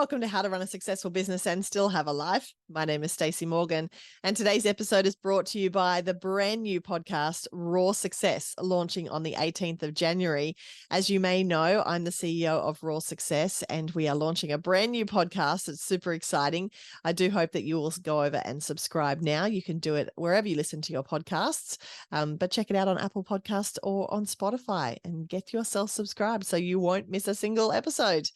welcome to How to Run a Successful Business and Still Have a Life. My name is Stacey Morgan, and today's episode is brought to you by the brand new podcast, Raw Success, launching on the 18th of January. As you may know, I'm the CEO of Raw Success, and we are launching a brand new podcast. It's super exciting. I do hope that you will go over and subscribe now. You can do it wherever you listen to your podcasts, but check it out on Apple Podcasts or on Spotify and get yourself subscribed so you won't miss a single episode.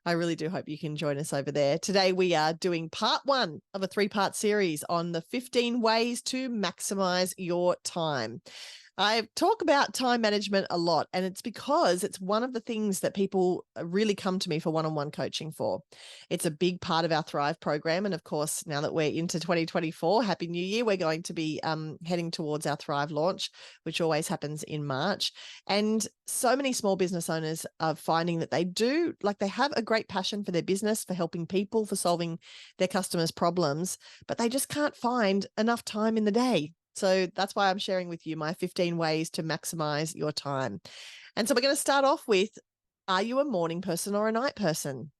I really do hope you can join us over there. Today, we are doing part one of a 3-part series on the 15 ways to maximize your time. I talk about time management a lot, and it's because it's one of the things that people really come to me for one-on-one coaching for. It's a big part of our Thrive program. And of course, now that we're into 2024, Happy New Year, we're going to be heading towards our Thrive launch, which always happens in March. And so many small business owners are finding that they have a great passion for their business, for helping people, for solving their customers' problems, but they just can't find enough time in the day. So that's why I'm sharing with you my 15 ways to maximize your time. And so we're going to start off with, are you a morning person or a night person?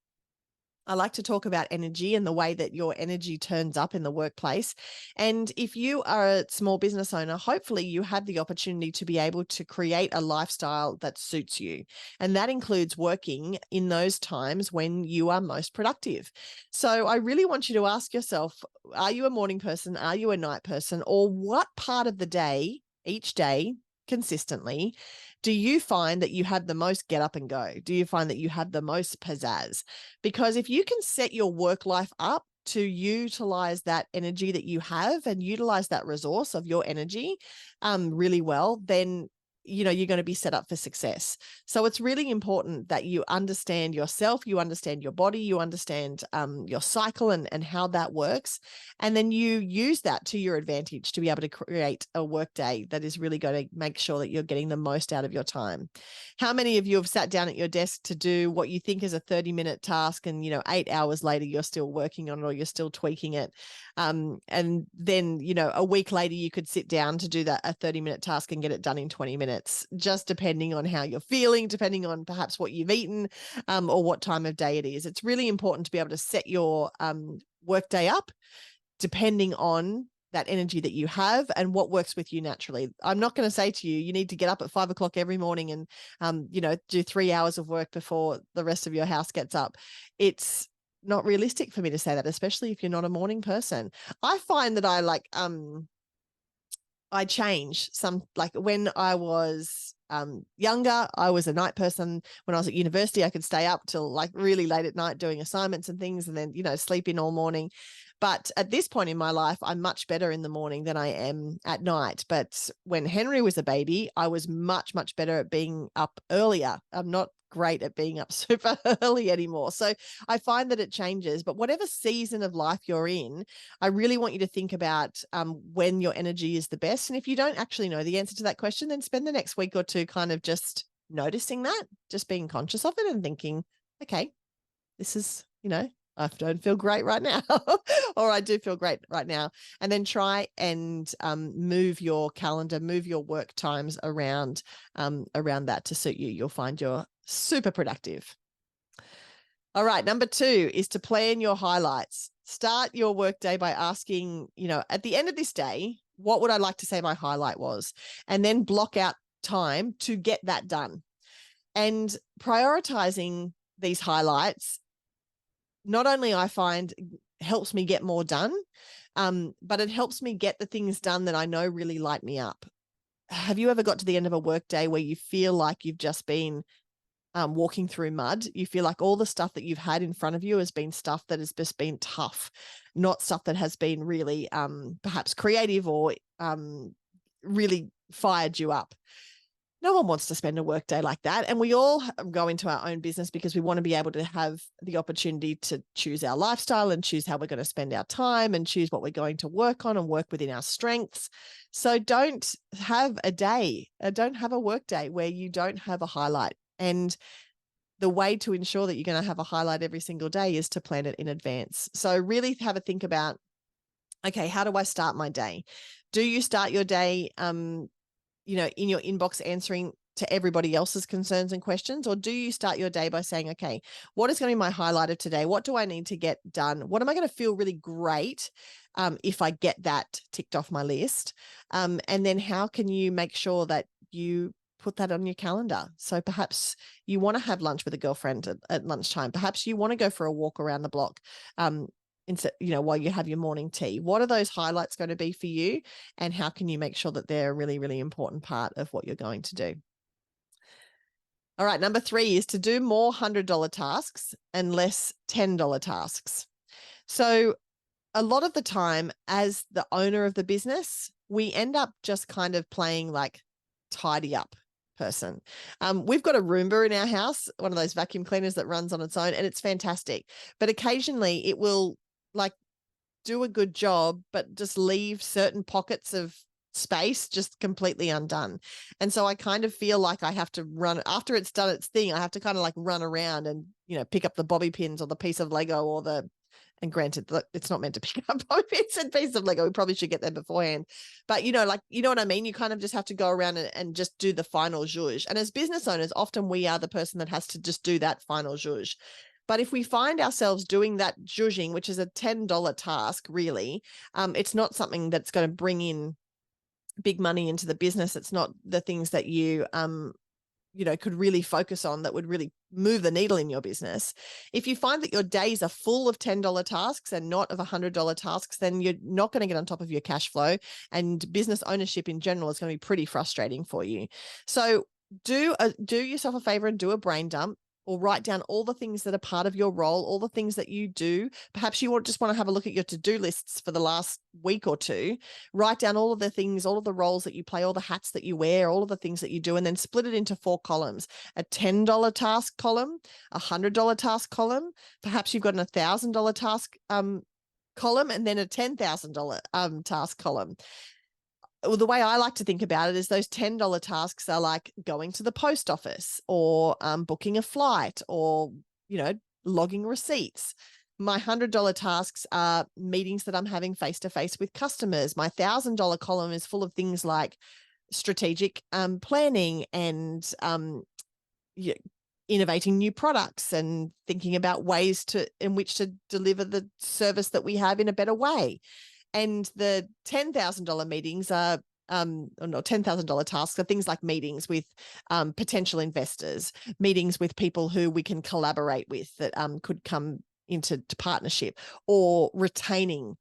I like to talk about energy and the way that your energy turns up in the workplace. And if you are a small business owner, hopefully you have the opportunity to be able to create a lifestyle that suits you. And that includes working in those times when you are most productive. So I really want you to ask yourself, are you a morning person? Are you a night person? Or what part of the day, each day, consistently, do you find that you have the most get up and go? Do you find that you have the most pizzazz? Because if you can set your work life up to utilize that energy that you have and utilize that resource of your energy really well, then you're going to be set up for success. So it's really important that you understand yourself, you understand your body, you understand your cycle and how that works. And then you use that to your advantage to be able to create a work day that is really going to make sure that you're getting the most out of your time. How many of you have sat down at your desk to do what you think is a 30-minute task and, 8 hours later, you're still working on it or you're still tweaking it? And then, a week later, you could sit down to do a 30-minute task and get it done in 20 minutes, just depending on how you're feeling, depending on perhaps what you've eaten or what time of day it is. It's really important to be able to set your work day up depending on that energy that you have and what works with you naturally. I'm not going to say to you, you need to get up at 5 o'clock every morning and, do 3 hours of work before the rest of your house gets up. It's not realistic for me to say that, especially if you're not a morning person. I find that I change some, like when I was younger, I was a night person. When I was at university, I could stay up till like really late at night doing assignments and things and then, sleep in all morning. But at this point in my life, I'm much better in the morning than I am at night. But when Henry was a baby, I was much, much better at being up earlier. I'm not great at being up super early anymore. So I find that it changes, but whatever season of life you're in, I really want you to think about when your energy is the best. And if you don't actually know the answer to that question, then spend the next week or two kind of just noticing that, just being conscious of it and thinking, okay, this is, I don't feel great right now, or I do feel great right now. And then try and move your calendar, move your work times around that to suit you. You'll find you're super productive. All right. Number 2 is to plan your highlights. Start your work day by asking, at the end of this day, what would I like to say my highlight was? And then block out time to get that done. And prioritizing these highlights, not only I find helps me get more done, but it helps me get the things done that I know really light me up. Have you ever got to the end of a work day where you feel like you've just been walking through mud? You feel like all the stuff that you've had in front of you has been stuff that has just been tough, not stuff that has been really perhaps creative or really fired you up. No one wants to spend a work day like that. And we all go into our own business because we want to be able to have the opportunity to choose our lifestyle and choose how we're going to spend our time and choose what we're going to work on and work within our strengths. So don't have a work day where you don't have a highlight. And the way to ensure that you're going to have a highlight every single day is to plan it in advance. So really have a think about, okay, how do I start my day? Do you start your day in your inbox answering to everybody else's concerns and questions? Or do you start your day by saying, okay, what is going to be my highlight of today? What do I need to get done? What am I going to feel really great if I get that ticked off my list? And then how can you make sure that you put that on your calendar? So perhaps you want to have lunch with a girlfriend at lunchtime. Perhaps you want to go for a walk around the block instead, while you have your morning tea. What are those highlights going to be for you? And how can you make sure that they're a really, really important part of what you're going to do? All right, number 3 is to do more $100 tasks and less $10 tasks. So a lot of the time, as the owner of the business, we end up just kind of playing like tidy up person. We've got a Roomba in our house, one of those vacuum cleaners that runs on its own, and it's fantastic. But occasionally it will like do a good job, but just leave certain pockets of space just completely undone. And so I kind of feel like I have to run after it's done its thing. I have to kind of like run around and, pick up the bobby pins or the piece of Lego or and granted, it's not meant to pick up bobby pins and pieces of Lego. We probably should get them beforehand. But, you know what I mean? You kind of just have to go around and just do the final zhuzh. And as business owners, often we are the person that has to just do that final zhuzh. But if we find ourselves doing that zhuzhing, which is a $10 task, really, it's not something that's going to bring in big money into the business. It's not the things that you could really focus on that would really move the needle in your business. If you find that your days are full of $10 tasks and not of $100 tasks, then you're not going to get on top of your cash flow, and business ownership in general is going to be pretty frustrating for you. So do yourself a favor and do a brain dump, or write down all the things that are part of your role, all the things that you do. Perhaps you just want to have a look at your to-do lists for the last week or two. Write down all of the things, all of the roles that you play, all the hats that you wear, all of the things that you do, and then split it into 4 columns: a $10 task column, a $100 task column. Perhaps you've got an $1,000 task column, and then a $10,000 task column. Well, the way I like to think about it is those $10 tasks are like going to the post office, or booking a flight, or, logging receipts. My $100 tasks are meetings that I'm having face-to-face with customers. My $1,000 column is full of things like strategic planning and innovating new products and thinking about ways in which to deliver the service that we have in a better way. And the $10,000 meetings are, or no, $10,000 tasks are things like meetings with potential investors, meetings with people who we can collaborate with that could come into partnership, or retaining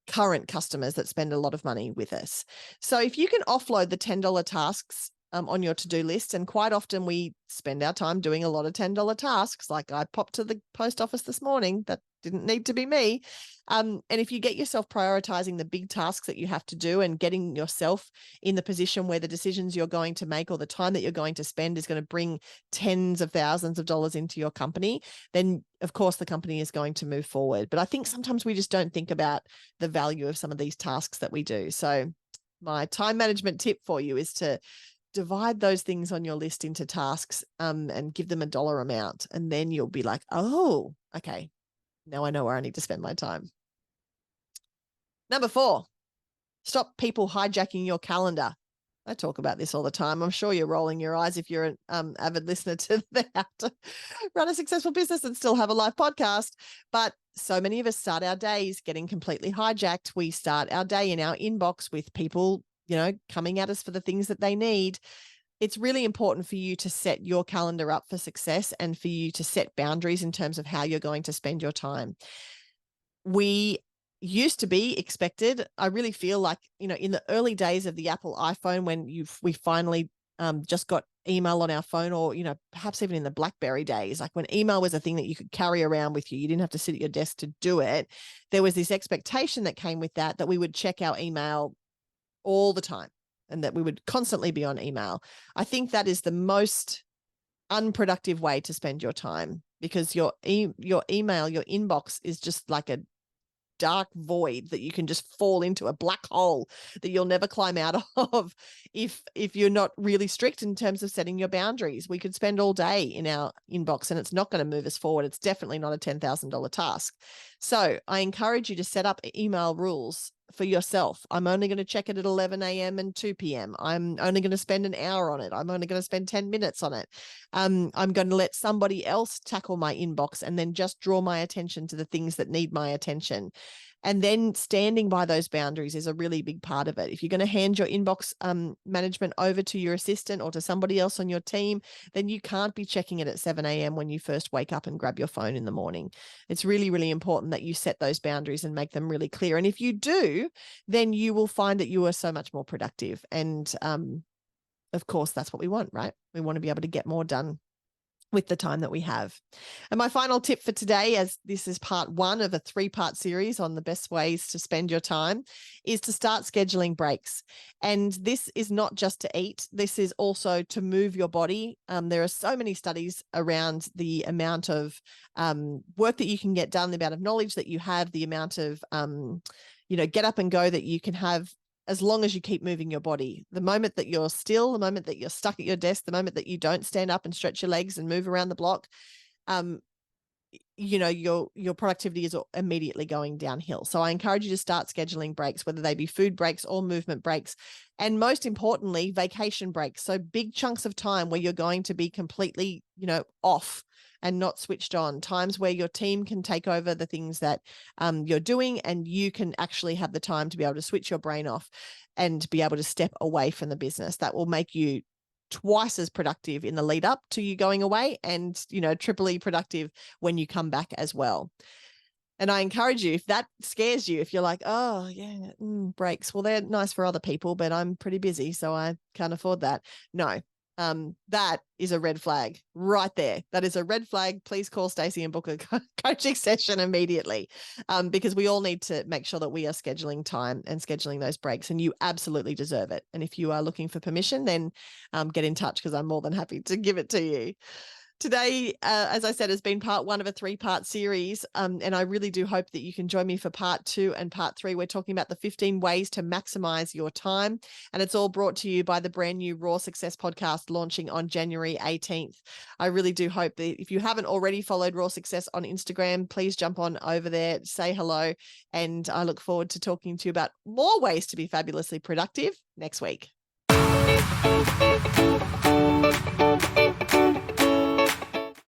current customers that spend a lot of money with us. So if you can offload the $10 tasks on your to-do list, and quite often we spend our time doing a lot of $10 tasks. Like I popped to the post office this morning, that didn't need to be me. And if you get yourself prioritizing the big tasks that you have to do, and getting yourself in the position where the decisions you're going to make or the time that you're going to spend is going to bring tens of thousands of dollars into your company, then of course the company is going to move forward. But I think sometimes we just don't think about the value of some of these tasks that we do. So my time management tip for you is to divide those things on your list into tasks and give them a dollar amount. And then you'll be like, oh, okay, now I know where I need to spend my time. Number 4, stop people hijacking your calendar. I talk about this all the time. I'm sure you're rolling your eyes if you're an avid listener to the How to Run a Successful Business and Still Have a Life podcast. But so many of us start our days getting completely hijacked. We start our day in our inbox with people, coming at us for the things that they need. It's really important for you to set your calendar up for success, and for you to set boundaries in terms of how you're going to spend your time. We used to be expected. I really feel like, in the early days of the Apple iPhone, when we finally just got email on our phone, or, perhaps even in the BlackBerry days, like when email was a thing that you could carry around with you, you didn't have to sit at your desk to do it. There was this expectation that came with that we would check our email all the time, and that we would constantly be on email. I think that is the most unproductive way to spend your time, because your email, your inbox is just like a dark void that you can just fall into, a black hole that you'll never climb out of if you're not really strict in terms of setting your boundaries. We could spend all day in our inbox and it's not going to move us forward. It's definitely not a $10,000 task. So I encourage you to set up email rules for yourself. I'm only going to check it at 11 a.m. and 2 p.m. I'm only going to spend an hour on it. I'm only going to spend 10 minutes on it. I'm going to let somebody else tackle my inbox and then just draw my attention to the things that need my attention. And then standing by those boundaries is a really big part of it. If you're going to hand your inbox management over to your assistant or to somebody else on your team, then you can't be checking it at 7 a.m. when you first wake up and grab your phone in the morning. It's really, really important that you set those boundaries and make them really clear. And if you do, then you will find that you are so much more productive. And of course, that's what we want, right? We want to be able to get more done with the time that we have. And my final tip for today, as this is part 1 of a 3-part series on the best ways to spend your time, is to start scheduling breaks. And this is not just to eat. This is also to move your body. There are so many studies around the amount of work that you can get done, the amount of knowledge that you have, the amount of, get up and go that you can have as long as you keep moving your body. The moment that you're still, the moment that you're stuck at your desk, the moment that you don't stand up and stretch your legs and move around the block, your productivity is immediately going downhill. So I encourage you to start scheduling breaks, whether they be food breaks or movement breaks. And most importantly, vacation breaks. So big chunks of time where you're going to be completely, off and not switched on, times where your team can take over the things that you're doing, and you can actually have the time to be able to switch your brain off and be able to step away from the business. That will make you twice as productive in the lead up to you going away, and, triply productive when you come back as well. And I encourage you, if that scares you, if you're like, oh yeah, breaks, well, they're nice for other people, but I'm pretty busy, so I can't afford that. No. That is a red flag right there. That is a red flag. Please call Stacey and book a coaching session immediately, because we all need to make sure that we are scheduling time and scheduling those breaks, and you absolutely deserve it. And if you are looking for permission, then get in touch, because I'm more than happy to give it to you. Today, as I said, has been part 1 of a 3-part series, and I really do hope that you can join me for part 2 and part 3. We're talking about the 15 ways to maximize your time, and it's all brought to you by the brand new Raw Success podcast launching on January 18th. I really do hope that if you haven't already followed Raw Success on Instagram, please jump on over there, say hello, and I look forward to talking to you about more ways to be fabulously productive next week.